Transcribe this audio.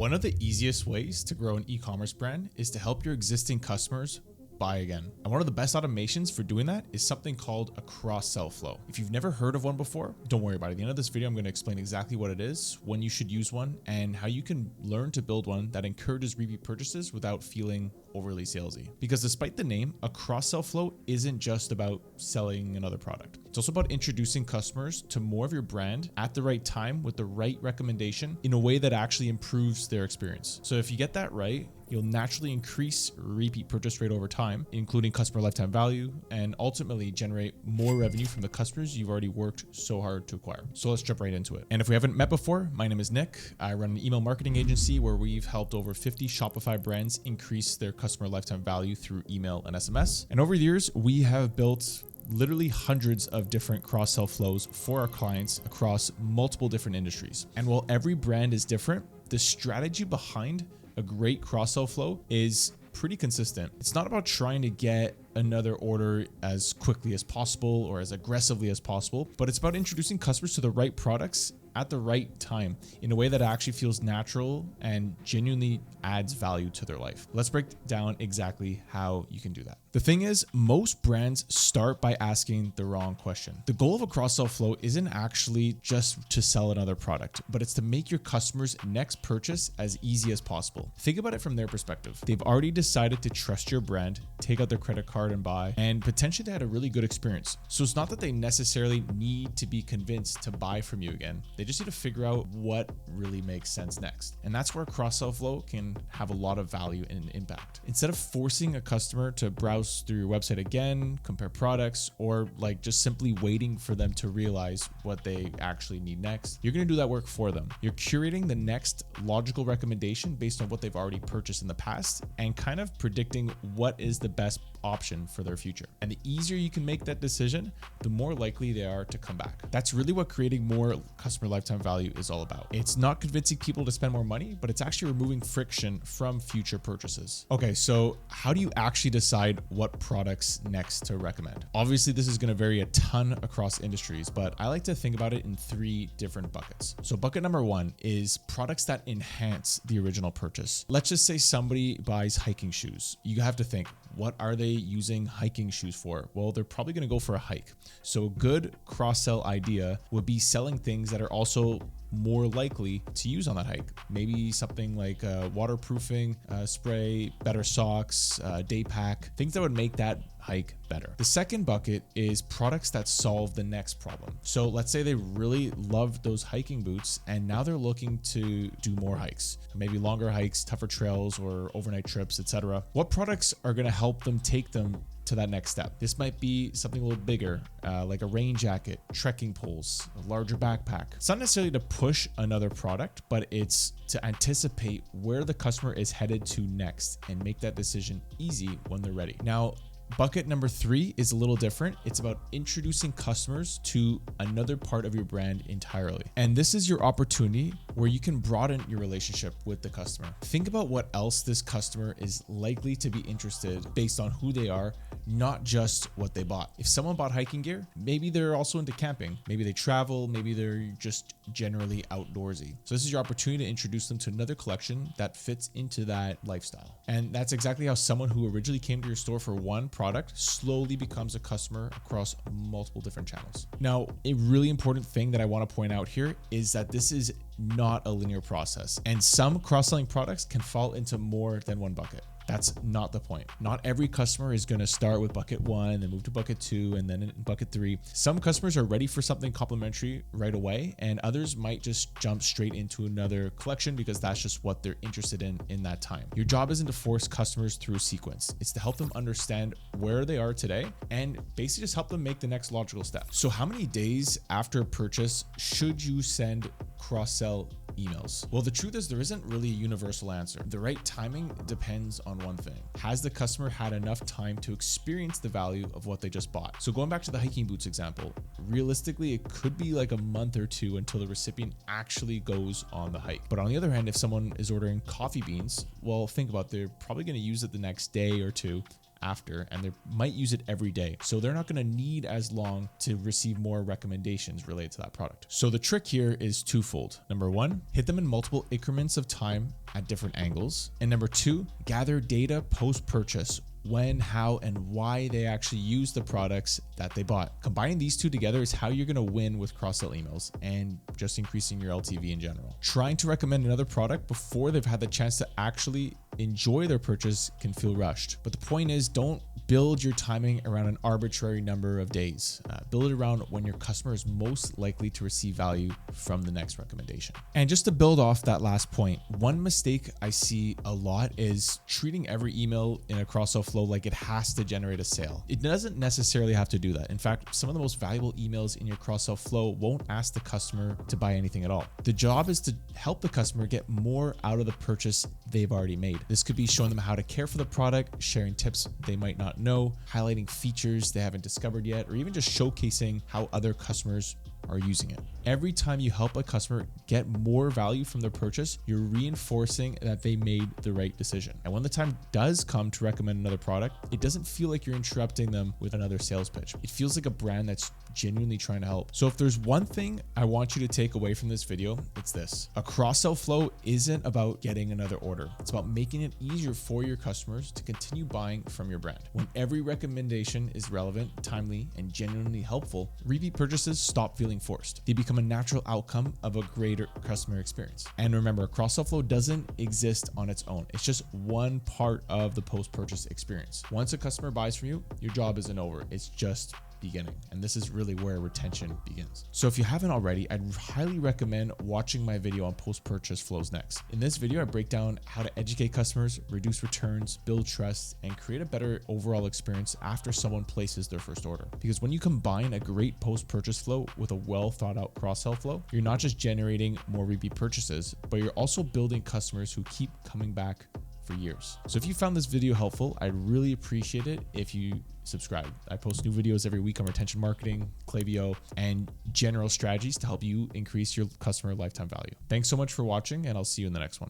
One of the easiest ways to grow an e-commerce brand is to help your existing customers buy again. And one of the best automations for doing that is something called a cross-sell flow. If you've never heard of one before, don't worry about it. At the end of this video, I'm going to explain exactly what it is, when you should use one, and how you can learn to build one that encourages repeat purchases without feeling overly salesy. Because despite the name, a cross-sell flow isn't just about selling another product. It's also about introducing customers to more of your brand at the right time with the right recommendation in a way that actually improves their experience. So if you get that right, you'll naturally increase repeat purchase rate over time, including customer lifetime value, and ultimately generate more revenue from the customers you've already worked so hard to acquire. So let's jump right into it. And if we haven't met before, my name is Nick. I run an email marketing agency where we've helped over 50 Shopify brands increase their customer lifetime value through email and SMS. And over the years, we have built literally hundreds of different cross-sell flows for our clients across multiple different industries. And while every brand is different, the strategy behind a great cross-sell flow is pretty consistent. It's not about trying to get another order as quickly as possible or as aggressively as possible, but it's about introducing customers to the right products at the right time in a way that actually feels natural and genuinely adds value to their life. Let's break down exactly how you can do that. The thing is, most brands start by asking the wrong question. The goal of a cross-sell flow isn't actually just to sell another product, but it's to make your customers' next purchase as easy as possible. Think about it from their perspective. They've already decided to trust your brand, take out their credit card and buy, and potentially they had a really good experience. So it's not that they necessarily need to be convinced to buy from you again. They just need to figure out what really makes sense next. And that's where cross-sell flow can have a lot of value and impact. Instead of forcing a customer to browse through your website again, compare products, or just simply waiting for them to realize what they actually need next, you're going to do that work for them. You're curating the next logical recommendation based on what they've already purchased in the past and kind of predicting what is the best option for their future. And the easier you can make that decision, the more likely they are to come back. That's really what creating more customer lifetime value is all about. It's not convincing people to spend more money, but it's actually removing friction from future purchases. Okay, so how do you actually decide what products next to recommend? Obviously, this is going to vary a ton across industries, but I like to think about it in 3 different buckets. So bucket number 1 is products that enhance the original purchase. Let's just say somebody buys hiking shoes. You have to think, what are they using hiking shoes for? Well, they're probably going to go for a hike. So a good cross-sell idea would be selling things that are also more likely to use on that hike. Maybe something like waterproofing spray, better socks, day pack, things that would make that hike better. The second bucket is products that solve the next problem. So let's say they really loved those hiking boots and now they're looking to do more hikes, maybe longer hikes, tougher trails, or overnight trips, etc. What products are going to help them take them to that next step? This might be something a little bigger, like a rain jacket, trekking poles, a larger backpack. It's not necessarily to push another product, but it's to anticipate where the customer is headed to next and make that decision easy when they're ready. Now, bucket number 3 is a little different. It's about introducing customers to another part of your brand entirely. And this is your opportunity where you can broaden your relationship with the customer. Think about what else this customer is likely to be interested based on who they are, not just what they bought. If someone bought hiking gear, maybe they're also into camping. Maybe they travel, maybe they're just generally outdoorsy. So this is your opportunity to introduce them to another collection that fits into that lifestyle. And that's exactly how someone who originally came to your store for one product slowly becomes a customer across multiple different channels. Now, a really important thing that I want to point out here is that this is not a linear process, and some cross-selling products can fall into more than one bucket. That's not the point. Not every customer is going to start with bucket 1, then move to bucket 2, and then in bucket 3. Some customers are ready for something complementary right away, and others might just jump straight into another collection because that's just what they're interested in that time. Your job isn't to force customers through a sequence. It's to help them understand where they are today and basically just help them make the next logical step. So how many days after purchase should you send cross-sell emails? Well, the truth is there isn't really a universal answer. The right timing depends on one thing. Has the customer had enough time to experience the value of what they just bought? So going back to the hiking boots example, realistically, it could be like a month or 2 until the recipient actually goes on the hike. But on the other hand, if someone is ordering coffee beans, well, think about it, they're probably going to use it the next day or 2 after, and they might use it every day. So they're not going to need as long to receive more recommendations related to that product. So the trick here is twofold. Number one, hit them in multiple increments of time at different angles. And number two, gather data post-purchase, when, how, and why they actually use the products that they bought. Combining these two together is how you're going to win with cross-sell emails and just increasing your LTV in general. Trying to recommend another product before they've had the chance to actually enjoy their purchase can feel rushed. But the point is, don't build your timing around an arbitrary number of days. Build it around when your customer is most likely to receive value from the next recommendation. And just to build off that last point, one mistake I see a lot is treating every email in a cross-sell flow like it has to generate a sale. It doesn't necessarily have to do that. In fact, some of the most valuable emails in your cross-sell flow won't ask the customer to buy anything at all. The job is to help the customer get more out of the purchase they've already made. This could be showing them how to care for the product, sharing tips they might not know, highlighting features they haven't discovered yet, or even just showcasing how other customers are using it. Every time you help a customer get more value from their purchase, you're reinforcing that they made the right decision. And when the time does come to recommend another product, it doesn't feel like you're interrupting them with another sales pitch. It feels like a brand that's genuinely trying to help. So if there's one thing I want you to take away from this video, it's this. A cross-sell flow isn't about getting another order. It's about making it easier for your customers to continue buying from your brand. When every recommendation is relevant, timely, and genuinely helpful, repeat purchases stop feeling forced. They become a natural outcome of a greater customer experience. And remember, a cross-sell flow doesn't exist on its own. It's just one part of the post-purchase experience. Once a customer buys from you, your job isn't over. It's just beginning. And this is really where retention begins. So if you haven't already, I'd highly recommend watching my video on post-purchase flows next. In this video, I break down how to educate customers, reduce returns, build trust, and create a better overall experience after someone places their first order. Because when you combine a great post-purchase flow with a well thought out cross-sell flow, you're not just generating more repeat purchases, but you're also building customers who keep coming back for years. So if you found this video helpful, I'd really appreciate it if you subscribe. I post new videos every week on retention marketing, Klaviyo, and general strategies to help you increase your customer lifetime value. Thanks so much for watching, and I'll see you in the next one.